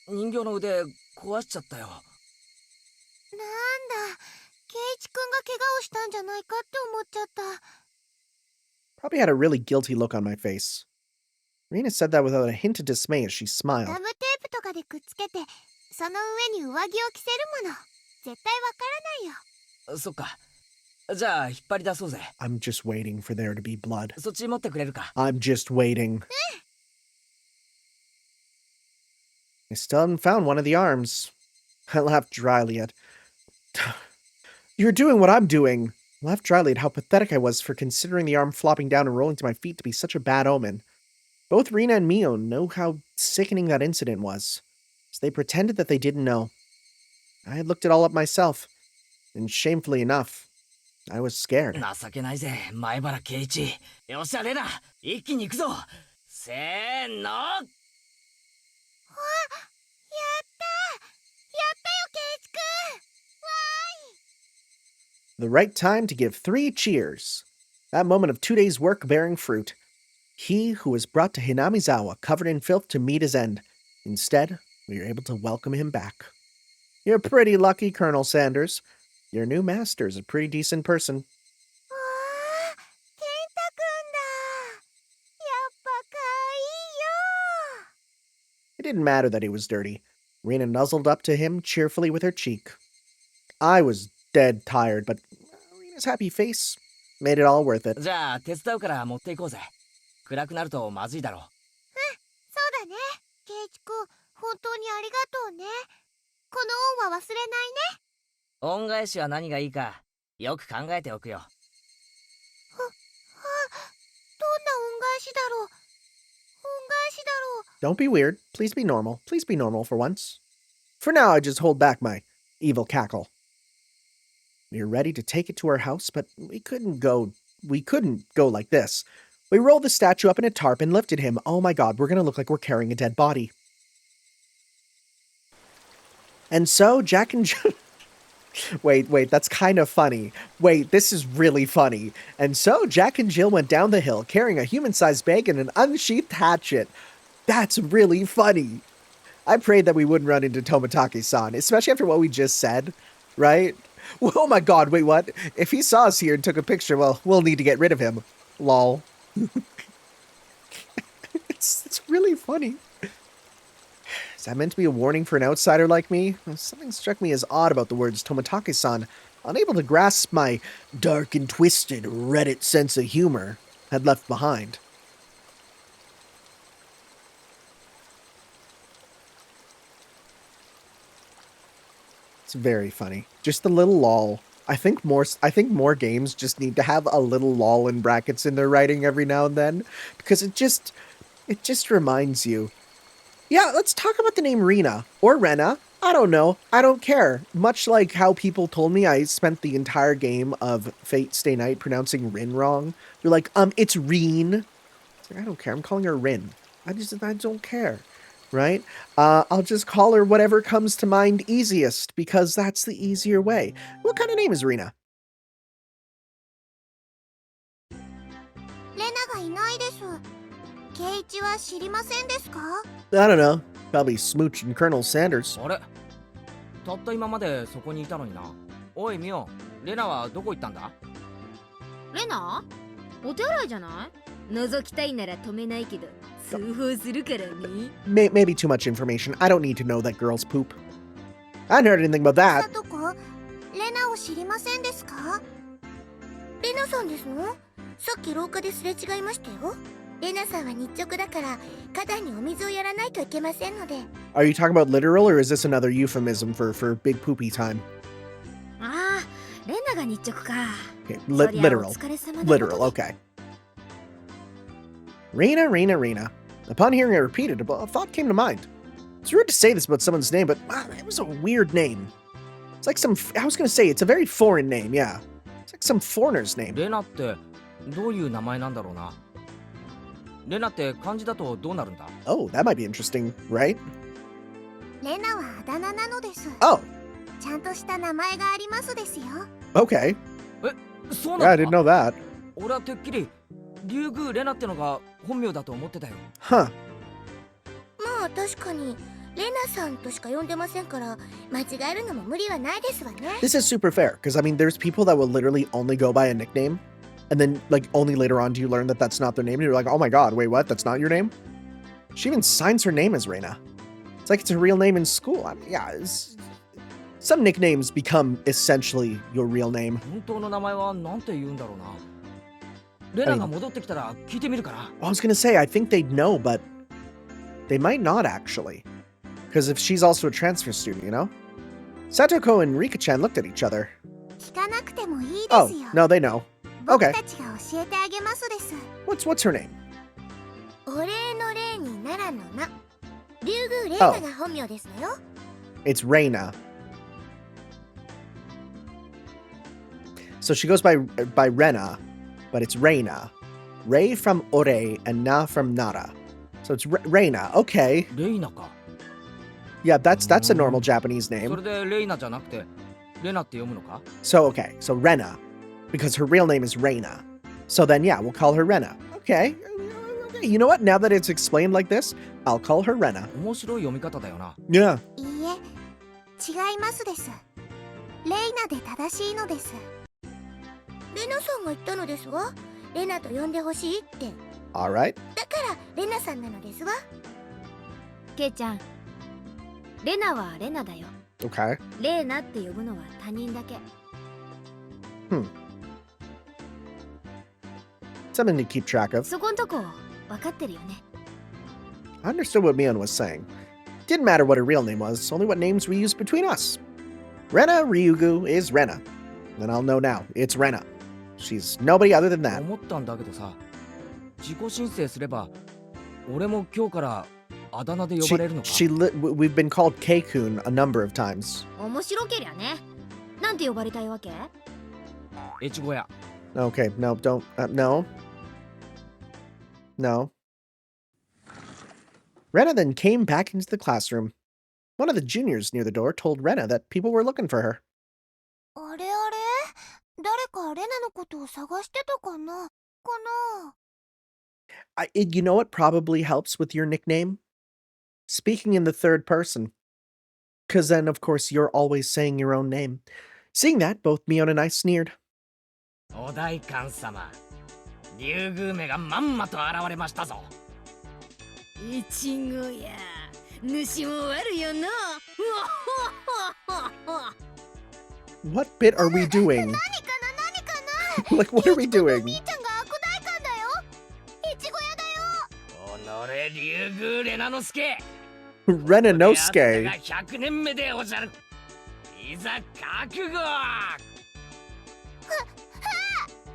人形の腕壊しちゃったよ。なんだケイチ君が怪我をしたんじゃないかって思っちゃった Probably had a really guilty look on my face. Rena said that without a hint of dismay as she ガ smiled. ムテープとかでくっつけてその上に上着を着せるもの絶対わからないよそっか。じゃあ引っ張り出そうぜ。 I'm just waiting for there to be blood. そっち持ってくれるか。 I'm just waiting. I still haven't found one of the arms. I laughed dryly at... You're doing what I'm doing. I laughed dryly at how pathetic I was for considering the arm flopping down and rolling to my feet to be such a bad omen. Both Rina and Mio know how sickening that incident was, so they pretended that they didn't know. I had looked it all up myself, and shamefully enough, I was scared. 情けないぜ、前原圭一。よっしゃ、レナ、一気に行くぞ。せーの。やったよケイチくん。わーい。 The right time to give 3 cheers. That moment of 2 days' work bearing fruit. He who was brought to Hinamizawa covered in filth to meet his end. Instead, we were able to welcome him back. You're pretty lucky, Colonel Sanders. Your new master is a pretty decent person. わあ、ケンタくんだ。やっぱかいいよ。 It didn't matter that he was dirty. Rena nuzzled up to him cheerfully with her cheek. I was dead tired, but Rena's happy face made it all worth it. じゃあ手伝うから持っていこうぜ。暗くなるとまずいだろう。そうだね。ケイチくん、本当にありがとうね。この恩は忘れないね。恩返しは何がいいかよく考えておくよ。どんな恩返しだろう。恩返しだろう。 Don't be weird. Please be normal. Please be normal for once. For now, I just hold back my evil cackle. We were ready to take it to our house, but we couldn't go like this. We rolled the statue up in a tarp and lifted him. Oh my god, we're gonna look like we're carrying a dead body. And so, Jack and Jill... Wait, that's kind of funny. Wait, this is really funny. And so, Jack and Jill went down the hill, carrying a human-sized bag and an unsheathed hatchet. That's really funny. I prayed that we wouldn't run into Tomotage-san, especially after what we just said, right? Well, oh my god, wait, what? If he saw us here and took a picture, well, we'll need to get rid of him. Lol. It's really funny. Is that meant to be a warning for an outsider like me? Something struck me as odd about the words Tomotage-san, unable to grasp my dark and twisted Reddit sense of humor, had left behind. It's very funny. Just a little lol. I think more games just need to have a little lol in brackets in their writing every now and then, because it just reminds you. Yeah, let's talk about the name Rina or Rena. I don't know. I don't care. Much like how people told me I spent the entire game of Fate Stay Night pronouncing Rin wrong. You're like, it's Reen. It's like, I don't care. I'm calling her Rin. I don't care. Right? I'll just call her whatever comes to mind easiest, because that's the easier way. What kind of name is Rina? レナがいないです。ケイチは知りませんですか？ I don't know. Probably Smooch and Colonel Sanders. あれ、たった今までそこにいたのにな。おいミオ、レナはどこ行ったんだ？レナ？お手洗いじゃない？覗きたいなら止めないけど、通報するからね。Maybe too much information. I don't need to know that girl's poop. I hadn't heard anything about さ that. とこ、レナを知りませんですか？レナさんですの？さっき廊下ですれ違いましたよ。レナさんは日直だから花壇にお水をやらないといけませんので。 Are you talking about literal, or is this another euphemism for big poopy time? ああ、レナが日直か。Okay, そりゃ literal. お疲れ様だ。 Literal, okay. Rina. Upon hearing it repeated, a thought came to mind. It's rude to say this about someone's name, but wow, it was a weird name. It's like I was gonna say, it's a very foreign name, yeah. It's like some foreigner's name. レナってどういう名前なんだろうな。レナって漢字だとどうなるんだ？ Oh, that might be interesting, right? レナはあだ名なのです。 Oh, ちゃんとした名前がありますですよ。 okay. そう Yeah, I なん didn't だ。 know that. 俺はてっきり竜宮レナってのが本名だと思ってたよ。 Huh. まあ確かにレナさんとしか呼んでませんから間違えるのも無理はないですわね。 This is super fair, because I mean, there's people that will literally only go by a nickname, and then, like, only later on do you learn that that's not their name, and you're like, oh my god, wait, what? That's not your name? She even signs her name as Reina. It's like it's a real name in school. I mean, yeah, Some nicknames become essentially your real name. 本当の名前はなんて言うんだろうな。レナが戻ってきたら聞いてみるかな。I was gonna say, I think they'd know, but they might not actually. Because if she's also a transfer student, you know? Satoko and Rika-chan looked at each other. 聞かなくてもいいです Oh, よ。 no, they know. 僕 okay. たちが教えてあげますです。 What's her name? お礼の礼に奈良の名。竜宮レイナが本名ですのよ。It's Reina. So she goes by Rena, but it's Reina. Rei from Ore and Na from Nara. So it's Reina. Okay. レイナか。 Yeah, that's a normal Japanese そ name. れでレイナじゃなくてレナって読むのか。 So, okay. So Rena, because her real name is Reina. So then, yeah, we'll call her Rena. Okay. You know what? Now that it's explained like this, I'll call her Rena. 面白い読み方だよな。 Yeah. いいえ、違いますです。レイナで正しいのです。レナさんが言ったのですわ。レナと呼んでほしいって。 All right. だからレナさんなのですわ。ケイちゃん、レナはレナだよ。 Okay. レーナって呼ぶのは他人だけ。 Something to keep track of. そこんとこ分かってるよね。 I understood what Mion was saying. Didn't matter what her real name was, only what names we used between us. Rena Ryugu is Rena. And I'll know now, it's Rena. She's nobody other than that. 思ったんだけどさ、自己申請すれば俺も今日からあだ名で呼ばれるのか。 We've been called Keikun a number of times. 面白けりゃね。なんて呼ばれたいわけ？越後屋。 Okay, no, don't, no. No. Rena then came back into the classroom. One of the juniors near the door told Rena that people were looking for her. あれあれ、誰かレナのことを探してたかなYou know what probably helps with your nickname? Speaking in the third person. Because then, of course, you're always saying your own name. Seeing that, both Mion and I sneered. お代官様、竜宮めがまんまと現れましたぞ。いちごや、主も悪よな。 What bit are we doing? 何かな Like, what are we doing? みーちゃんが悪大官だよ。いちご屋だよ。おのれ竜宮レナの助。 Rena Nosuke. 100年目でおじゃる。いざ覚悟。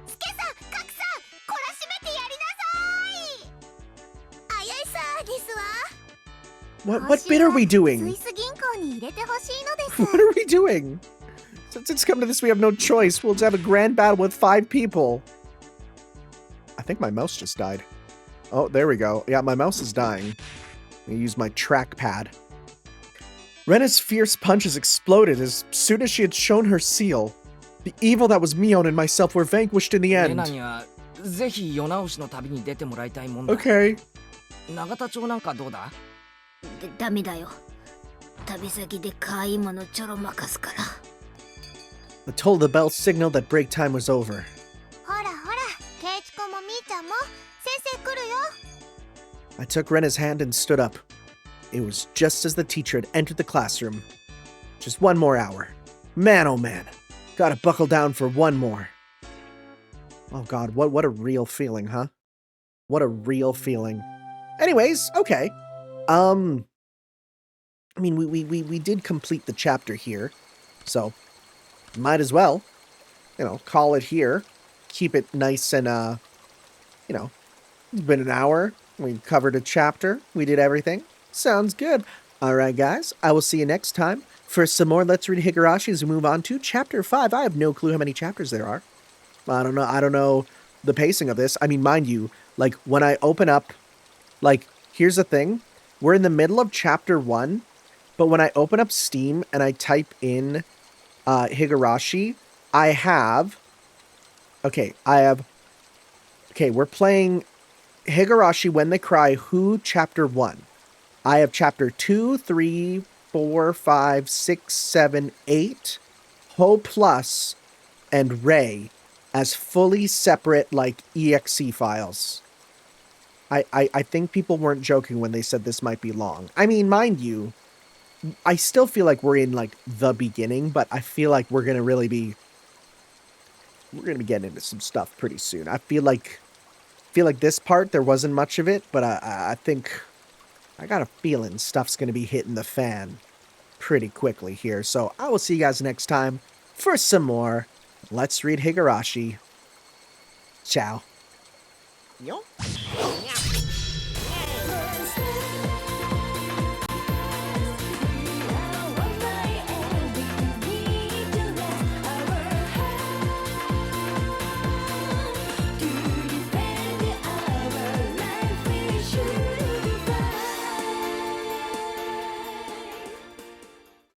スケさん、カクさん、懲らしめてやりなさい。あやいさですわ。 What bit are we スイ doing? ス銀行に入れてほしいのです。 What are we doing? Since it's come to this, we have no choice. We'll have a grand battle with 5 people. I think my mouse just died. Oh, there we go. Yeah, my mouse is dying. Let me use my trackpad. Rena's fierce punches exploded as soon as she had shown her seal. The evil that was Mion and myself were vanquished in the レナ end. にはぜひ世直しの旅に出てもらいたいもんだ。 Okay. 永田町なんかどうだ？ダメだよ。旅先で可愛いものちょろまかすから。 The toll of the bell signaled that break time was over. ほらほら、ケイチコもみーちゃんも先生来るよ。 I took Rena's hand and stood up. It was just as the teacher had entered the classroom. Just one more hour. Man, oh man. Gotta buckle down for one more. Oh god, what a real feeling, huh? What a real feeling. Anyways, okay. I mean, we did complete the chapter here, so might as well, call it here. Keep it nice and, it's been an hour. We covered a chapter. We did everything. Sounds good. All right, guys. I will see you next time for some more Let's Read Higurashi as we move on to Chapter 5. I have no clue how many chapters there are. I don't know the pacing of this. I mean, mind you, like, when I open up, like, here's the thing. We're in the middle of Chapter 1, but when I open up Steam and I type in Higurashi, we're playing Higurashi When They Cry Who Chapter 1. I have Chapter 2, 3, 4, 5, 6, 7, 8, Ho Plus, and Rei as fully separate, like, EXE files. I think people weren't joking when they said this might be long. I mean, mind you, I still feel like we're in like the beginning, but I feel like we're gonna be getting into some stuff pretty soon. I feel like this part there wasn't much of it, but I think I got a feeling stuff's gonna be hitting the fan pretty quickly here. So I will see you guys next time for some more Let's Read Higurashi. Ciao. Yo.